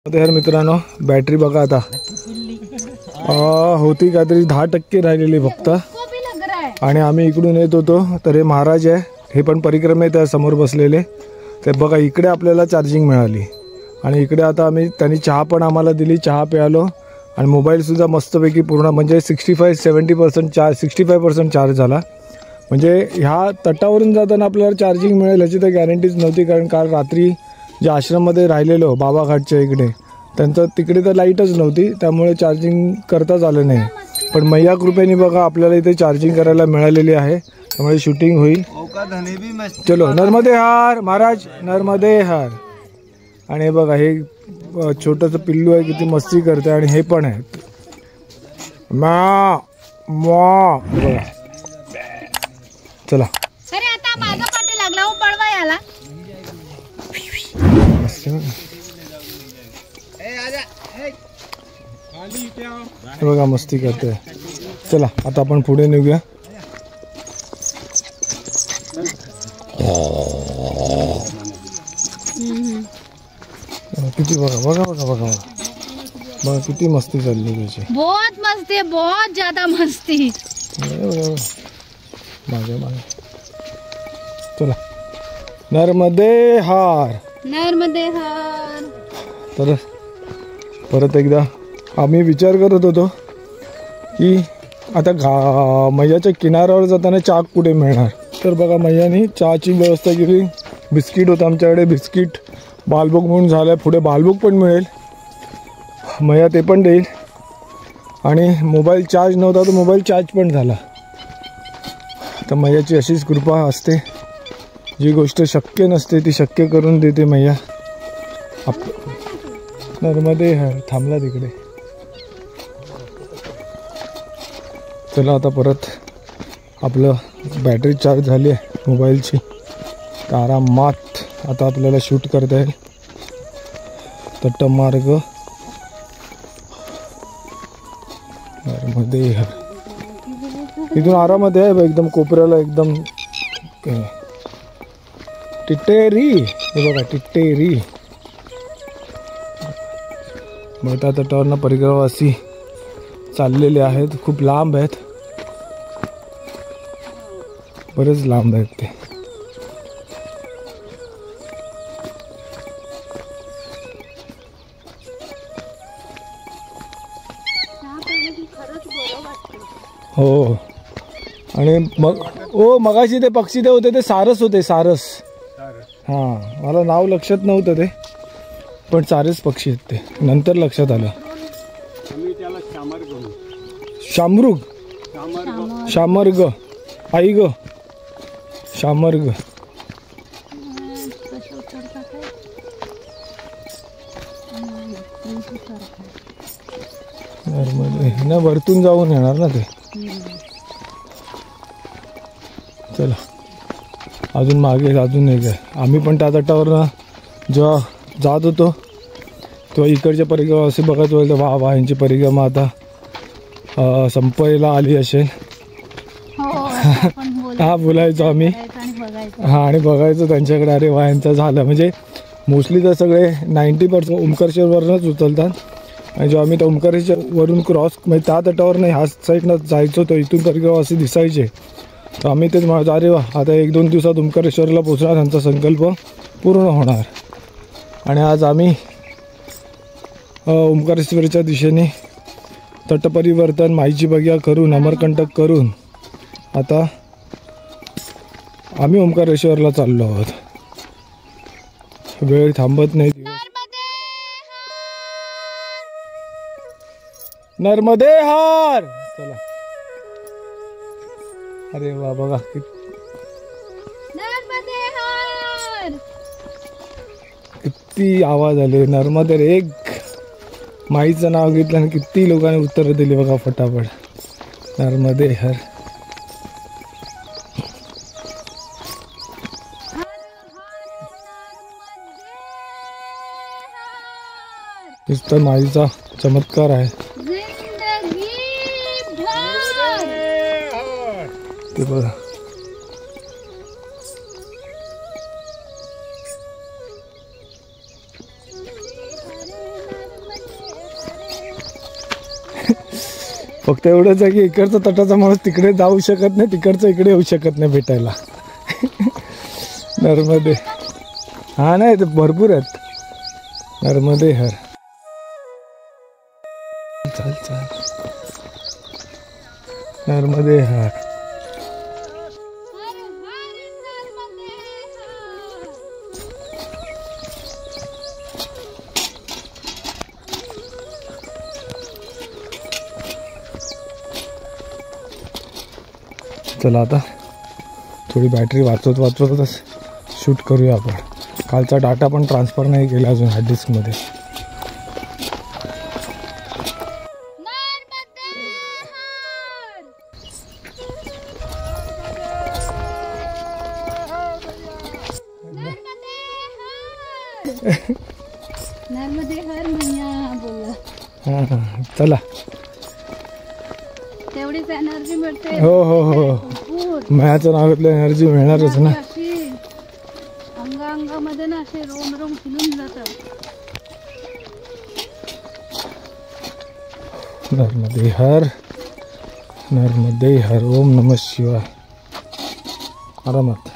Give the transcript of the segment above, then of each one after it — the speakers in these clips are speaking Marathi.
तर मित्रांनो बॅटरी बघा आता होती काहीतरी 10% राहिलेली फक्त। आणि आम्ही इकडून येत होतो तर हे महाराज आहे, हे पण परिक्रमेत आहे समोर बसलेले। ते बघा इकडे आपल्याला चार्जिंग मिळाली आणि इकडे आता आम्ही त्यांनी चहा पण आम्हाला दिली, चहा प्यालो आणि मोबाईल सुद्धा मस्तपैकी पूर्ण म्हणजे 65-70% चार्ज 65% चार्ज झाला। म्हणजे ह्या तटावरून जाताना आपल्याला चार्जिंग मिळेल याची तर गॅरंटीच नव्हती, कारण काल रात्री जे आश्रममध्ये राहिलेलो बाबा घाटच्या इकडे त्यांचं तिकडे तर लाईटच नव्हती, त्यामुळे चार्जिंग करताच आलं नाही। पण मैया कृपेने बघा आपल्याला इथे चार्जिंग करायला मिळालेली आहे, त्यामुळे शूटिंग होईल। चलो नर्मदे हार महाराज, नर्मदे हार। आणि हे बघा हे छोटंसं पिल्लू आहे, किती मस्ती करते आणि हे पण आहे मा मा बघा। चला अरे आता माझा पाठी लागला हो पळवा याला। बघा मस्ती करते। चला आता आपण पुढे निघूया। किती बघा बघा बघा बघा बघा किती मस्ती चालली त्याची। बहुत मस्ती है, बहुत ज्यादा मस्ती। मागे मागे चला नर्मदे हार, नर्मदे हार। तर परत एकदा आम्ही विचार करत होतो की आता मैयाच्या किनाऱ्यावर जाताना चहा कुठे मिळणार, तर बघा मैयानी चहाची व्यवस्था केली। बिस्किट होतं आमच्याकडे, बिस्किट बालभोग म्हणून झालं, पुढे बालभोग पण मिळेल, मैया ते पण देईल। आणि मोबाईल चार्ज नव्हता तर मोबाईल चार्ज पण झाला। तर मैयाची अशीच कृपा असते, जी गोष्ट शक्य नसते ती शक्य करून देते मैया। नर्मदे थांबला तिकडे। चला आता परत आपलं बॅटरी चार्ज झाली आहे मोबाईलची, तर आरामात आता आपल्याला शूट करता येईल। तटमार्ग नर्मदे इथून आरामात आहे एकदम कोपऱ्याला एकदम टिटेरी, हे बघा टिटेरी। मोठ्या तटावरनं परिक्रमावासी चाललेले आहेत, खूप लांब आहेत, बरेच लांब आहेत ते। हो आणि मग ओ मगाशी ते पक्षी ते होते ते सारस होते, सारस। हां मला नाव लक्षात नव्हतं ते, पण सारस पक्षी आहेत ते, नंतर लक्षात आलं। शामृग शामर्ग आई ग शामर्ग। ना वरतून जाऊन येणार ना ते। चला अजून मागे अजून एक आहे। आम्ही पण त्या तटावर जेव्हा जात होतो तेव्हा इकडच्या परिक्रमा असे बघत होतो, वा वा यांची परिक्रमा आता संपायला आली असेल। हा बोलायचो आम्ही, हा आणि बघायचो त्यांच्याकडे, अरे वा यांचं झालं। म्हणजे मोस्टली तर सगळे 90% ओमकारेश्वरवरूनच उचलतात, आणि जेव्हा आम्ही त्या ओमकारेश्वरवरून क्रॉस म्हणजे त्या तटावरनं ह्या साईडनं जायचो तर इथून परिक्रमा असे दिसायचे, तर आम्ही तेच म्हणायचो अरे वा आता 1-2 दिवसात ओमकारेश्वरला पोचणार, त्यांचा संकल्प पूर्ण होणार। आणि आज आम्ही ओमकारेश्वरच्या दिशेने तटपरिवर्तन माईची बगिया करून अमरकंटक करून आता आम्ही ओमकारेश्वरला चाललो आहोत। वेळ थांबत नाही। नर्मदे हार चला। अरे वा बघा नर्मदे हार किती आवाज आले। नर्मदे एक माईचं नाव घेतलं आणि किती लोकांनी उत्तर दिली बघा फटाफट। नर्मदे हर नुसतं माईचा चमत्कार आहे ते बघा। फक्त एवढंच आहे की इकडचा तटाचा माणूस तिकडे जाऊ शकत नाही, तिकडचं इकडे येऊ शकत नाही भेटायला. नर्मदे हा नाही ते भरपूर आहेत. नर्मदे हर. चल चल नर्मदे हर. हर हर नर्मदे हर. चला आता थोडी बॅटरी वाचवतच शूट करूया आपण. कालचा डाटा पण ट्रान्सफर नाही केला अजून हार्ड डिस्कमध्ये. नर्मदे हर. नर्मदे हर. नर्मदे हर मैया बोला. हां हां चला. तेवढीच एनर्जी मिळते. हो हो हो मयाचं नाव घेतलं एनर्जी मिळणारच ना. अशी अंगामध्ये ना असे रोम रोम फिरून जातात. नर्मदे हर. नर्मदे हर. ओम नमः शिवाय. आरामात.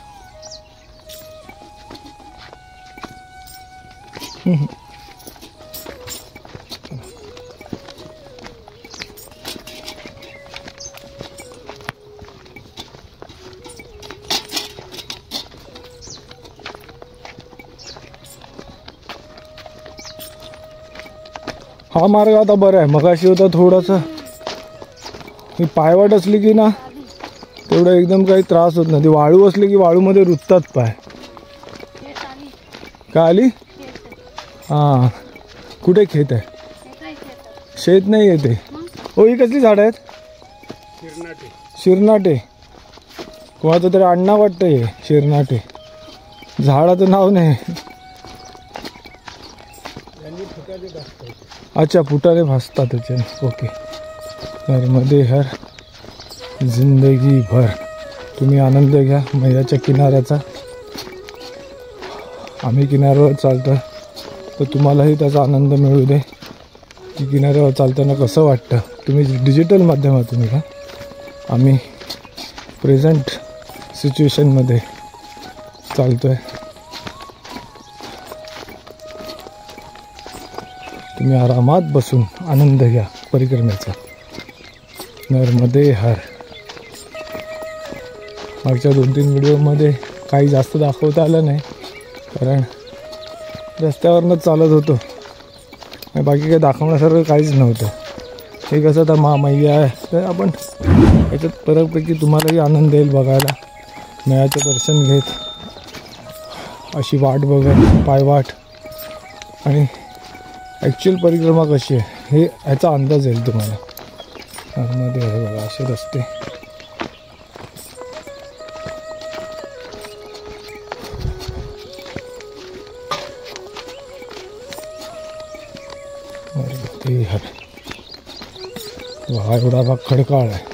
हा मार्ग आता बरा आहे. मगाशी होता थोडासा ही पायवाट असली की ना तेवढं एकदम काही त्रास होत नाही. ती वाळू असली की वाळूमध्ये रुततात पाय. का आली? हां कुठे खेत आहे? शेत नाही येते. हो ही कसली झाडं आहेत? शिरनाटे. कोणाचं तरी अण्णा वाटतं हे शिरनाटे. झाडाचं नाव नाही. अच्छा फुटाने भासतात त्याच्याने. ओके. नर्मदे हर. जिंदगी भर तुम्ही आनंद घ्या मैयाच्या किनाऱ्याचा. आम्ही किनाऱ्यावर चालतो तर तुम्हालाही त्याचा आनंद मिळू दे. की किनाऱ्यावर चालताना कसं वाटतं. तुम्ही डिजिटल माध्यमातून घ्या. आम्ही प्रेझेंट सिच्युएशनमध्ये चालतो आहे. तुम्ही आरामात बसून आनंद घ्या परिक्रमेचा. नर्मदे हर. मागच्या 2-3 व्हिडिओमध्ये काही जास्त दाखवता आलं नाही कारण रस्त्यावरनंच चालत होतो. बाकी काही दाखवण्यासारखं काहीच नव्हतं. हे कसं आता मैया आहे तर आपण याच्यात बऱ्यापैकी तुम्हालाही आनंद येईल बघायला. मैयाचं दर्शन घेत अशी वाट बघत पायवाट आणि ॲक्च्युअल परिक्रमा कशी आहे हे ह्याचा अंदाज येईल तुम्हाला. नर्मदे आहे बघा असे रस्ते. नर्मदे हर. हा एवढा भाग खडकाळ आहे.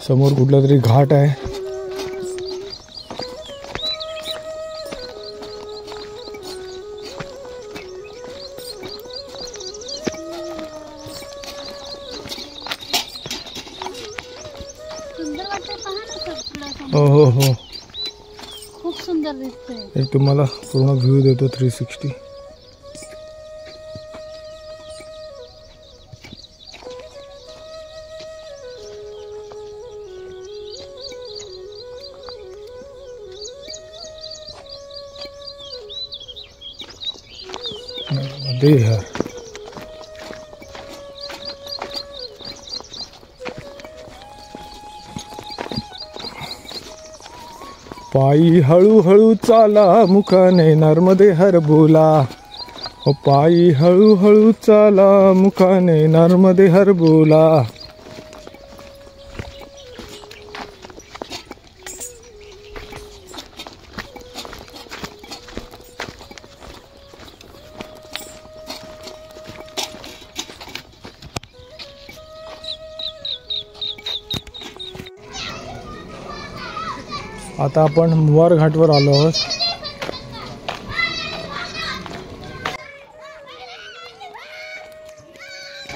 समोर कुठला तरी घाट आहे. सुंदर वाटतंय पहा ना सगळं. हो हो हो खूप सुंदर दिसतंय. एक तुम्हाला पूर्ण व्ह्यू देतो 360. नर्मदे हर. पायी हळूहळू चाला मुखाने नर्मदे हर बोला. हो पायी हळूहळू चाला मुखाने नर्मदे हर बोला. आता आपण मुवार घाटवर आलो आहोत.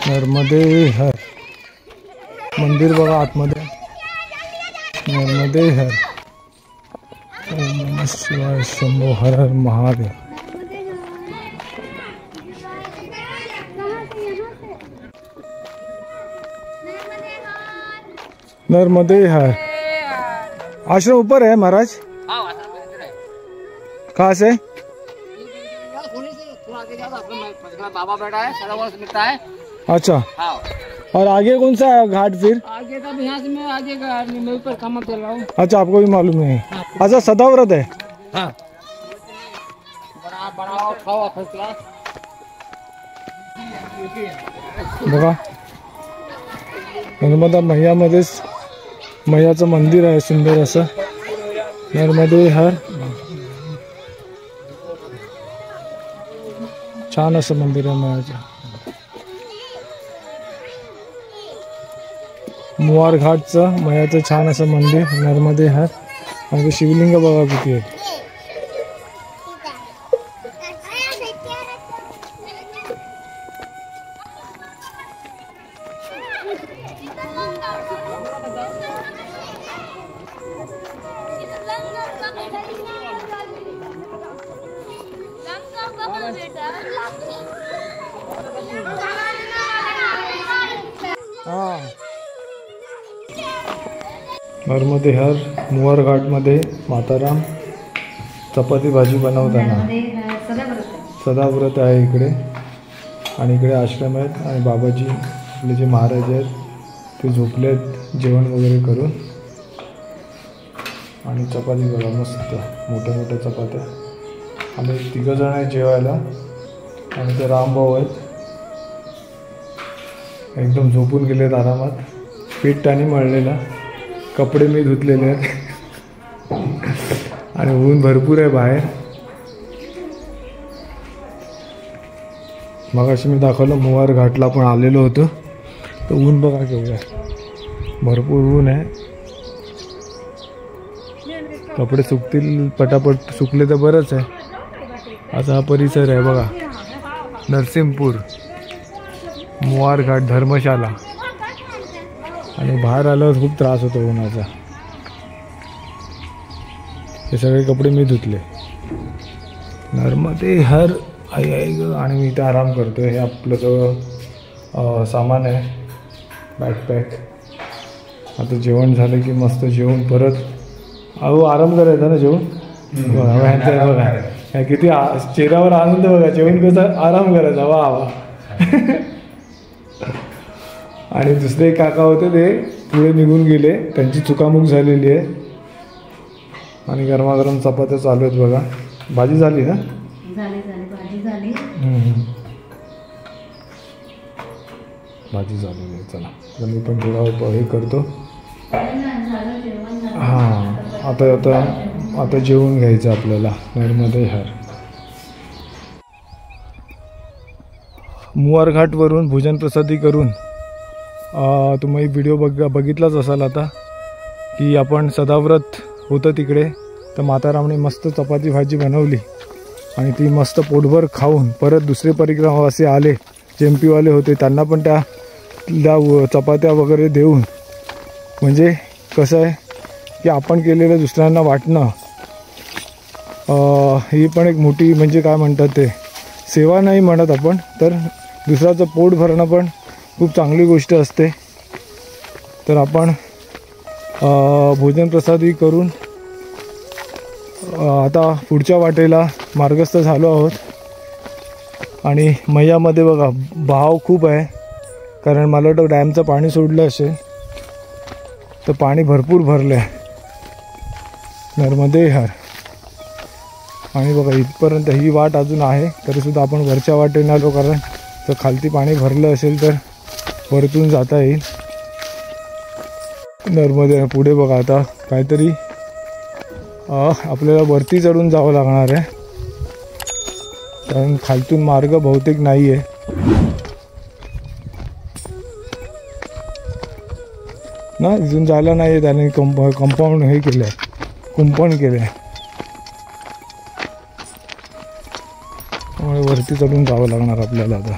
नर्मदे हर मंदिर बघा आतमध्ये. नर्मदे हर. ओम नमः शिवाय. शंभो हर हर महादेव. नर्मदे हर. आश्रम ऊपर है महाराज. कहाँ से? बाबा बैठा है, सरोवर से मिलता है. अच्छा. हाँ. और आगे कौन सा है घाट फिर? आगे का भी यहाँ से मैं आगे का मैं ऊपर काम चल रहा हूँ. अच्छा, आपको भी मालूम है. अच्छा, सदाव्रत है. हाँ. बनाओ खाओ फर्स्ट क्लास. बघा नर्मदा मैयामध्येच मैयाचं मंदिर आहे सुंदर असं. नर्मदे हर. छान असं मंदिर आहे मैयाचं. मुवार घाटचं मैयाचं छान असं मंदिर नर्मदे हर. आणि ते शिवलिंग बघा किती आहे. नर्मदे हर मुवार घाटमध्ये माताराम चपाती भाजी बनवताना सदाव्रत आहे इकडे. आणि इकडे आश्रम आहेत आणि बाबाजी आपले जे महाराज आहेत ते झोपलेत जेवण वगैरे करून. आणि चपाती बघा मस्त मोठ्या मोठ्या चपात्या. आम्ही 3 जण आहेत जेवायला. आणि ते रामभाऊ आहेत एकदम झोपून गेलेत आरामात. पीठ टाणी मळलेला. कपडे मी धुतलेले आहेत. आणि ऊन भरपूर आहे बाहेर. मगाशी मी दाखवलं मुवार घाटला पण आलेलो होतो. तर ऊन बघा केवढं आहे. भरपूर ऊन आहे. कपडे सुकतील पटापट सुकले तर बरंच आहे. असा हा परिसर आहे बघा. नरसिंहपूर मुवार घाट धर्मशाला. आणि बाहेर आल्यावर खूप त्रास होतो उन्हाचा. हे सगळे कपडे मी धुतले. नर्मदे हर. आई आई ग. आणि मी इथे आराम करतो. हे आपलं सगळं सामान आहे बॅकपॅक. आता जेवण झालं की मस्त जेवण परत अहो आराम करायचा ना जेवण. बघा किती चेहऱ्यावर आनंद बघा. जेवण कसं आराम करायचा. वा वा. आणि दुसरे काका होते ते पुढे निघून गेले. त्यांची चुकामुक झालेली आहे. आणि गरमागरम चपात्या चालू आहेत बघा. भाजी झाली ना? भाजी झाली. भाजी झालेली आहे. चला तर मी पण थोडा हे करतो. हां आता आता आता जेवून घ्यायचं आपल्याला. नर्मदे हर. मुवार घाटवरून भोजन प्रसादी करून तुम्ही व्हिडिओ बघितलाच असाल आता की आपण सदाव्रत होतं तिकडे. तर मातारामने मस्त चपाती भाजी बनवली आणि ती मस्त पोटभर खाऊन परत दुसरे परिक्रमावासी आले जे MP वाले होते त्यांना पण त्या चपात्या वगैरे देऊन. म्हणजे कसं आहे की आपण केलेलं दुसऱ्यांना वाटणं ही पण एक मोठी म्हणजे काय म्हणतात ते सेवा नाही म्हणत आपण तर दुसऱ्याचं पोट भरणं पण खूप चांगली गोष्ट असते. तर आपण भोजन प्रसादी करून आता पुढच्या वाटेला मार्गस्थ झालो आहोत. आणि मैयामध्ये बघा भाव खूप आहे कारण मला वाटतं डॅमचं पाणी सोडलं असेल तर पाणी भरपूर भरलं आहे. नर्मदे हर. आणि बघा इथपर्यंत ही वाट अजून आहे तरीसुद्धा आपण वरच्या वाटेने आलो कारण तर खालती पाणी भरलं असेल तर वरतून जाता येईल. नर्मदे पुढे बघा आता काहीतरी आपल्याला वरती चढून जावं लागणार आहे कारण खालतून मार्ग बहुतेक नाही आहे. ना इथून जायला नाही आहे. त्याने कंपाऊंड हे केलं आहे. कुंपण केले, त्यामुळे वरती चढून जावं लागणार आपल्याला आता.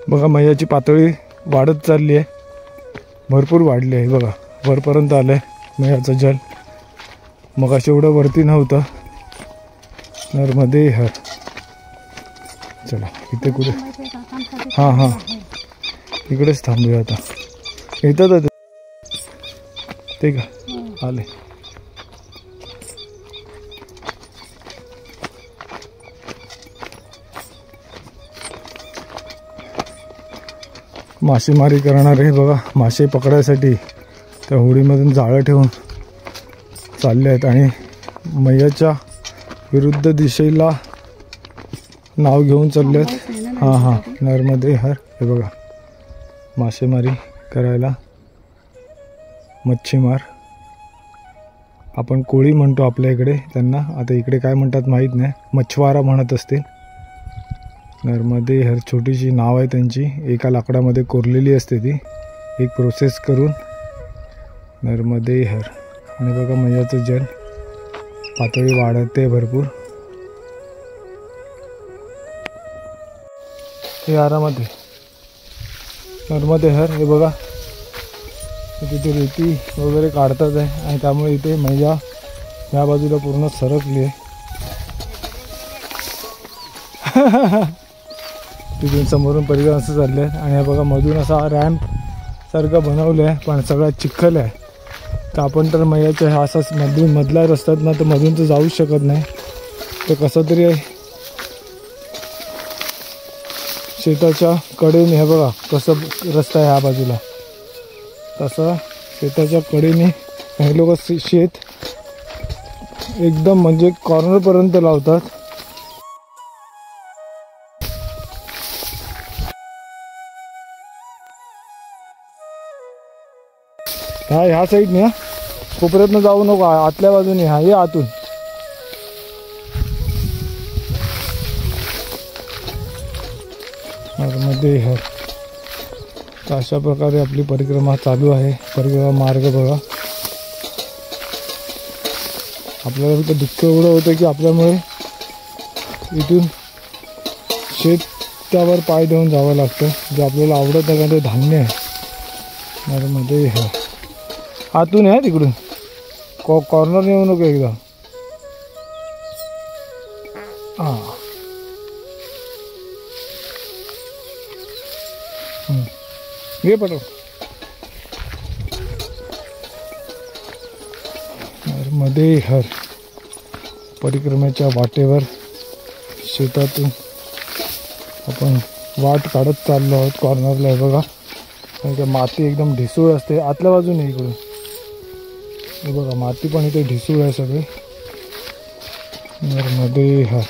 बघा मैयाची पातळी वाढत चालली आहे, भरपूर वाढली आहे. बघा वरपर्यंत आलं आहे मैयाचं जल. मग असं एवढं वरती नव्हतं. नर्मदे हर. चला इथे कुठे, हां हां इकडेच थांबूया आता. येतात ते का आले. मासेमारी करणारे बघा मासे पकडायसाठी त्या होडीमधून जाळं ठेवून चालले आहेत आणि मैयाच्या विरुद्ध दिशेला नाव घेऊन चालले आहेत. हां हां नर्मदे हर. हे बघा मासेमारी करायला मच्छीमार, आपण कोळी म्हणतो आपल्या इकडे त्यांना, आता इकडे काय म्हणतात माहीत नाही, मच्छवारा म्हणत असतील. नर्मदे हर छोटीशी नाव आहे त्यांची, एका लाकडामध्ये कोरलेली असते ती, एक प्रोसेस करून नर्मदे हर. आणि बघा मैयाचं जल पातळी वाढते भरपूर. हे आरामात आहे नर्मदे हर. हे बघा तिथे रेती वगैरे काढतात आहे आणि त्यामुळे इथे मैया या बाजूला पूर्ण सरकली आहे. तिथून समोरून परिसर असं चाललं आहे आणि बघा मधून असा रॅम्प सारखं बनवलं आहे, पण सगळा चिखल आहे. तर आपण तर मैयाच्या हा असाच मधला रस्त्यात ना, तर मधून तर जाऊच शकत नाही. तर कसं तरी शेताच्या कडेने, हे बघा कसं रस्ता आहे ह्या बाजूला, तसं शेताच्या कडेने काही लोक शेत एकदम म्हणजे कॉर्नरपर्यंत लावतात. ह्या साईडने हा कोपऱ्यातनं जाऊ नको, आतल्या बाजूने हा, ये आतून. नर्मदे हर. तर अशा प्रकारे आपली परिक्रमा चालू आहे. परिक्रमा मार्ग बघा. आपल्याला फक्त दुःख एवढं होतं की आपल्यामुळे इथून शेतावर पाय देऊन जावं लागतं, जे आपल्याला आवडत नाही, ते धान्य आहे. नर्मदे हर. आतून आहे तिकडून, कॉर्नर येऊ नको एकदा. हां घे पटव. नर्मदे हर. परिक्रमेच्या वाटेवर शेतातून आपण वाट काढत चाललो आहोत. कॉर्नरला आहे बघा, कारण माती एकदम ढिसूळ असते आतल्या बाजूने. इकडून हे बघा माती पण इथे ढिसूळ आहे सगळे. नर्मदे हर.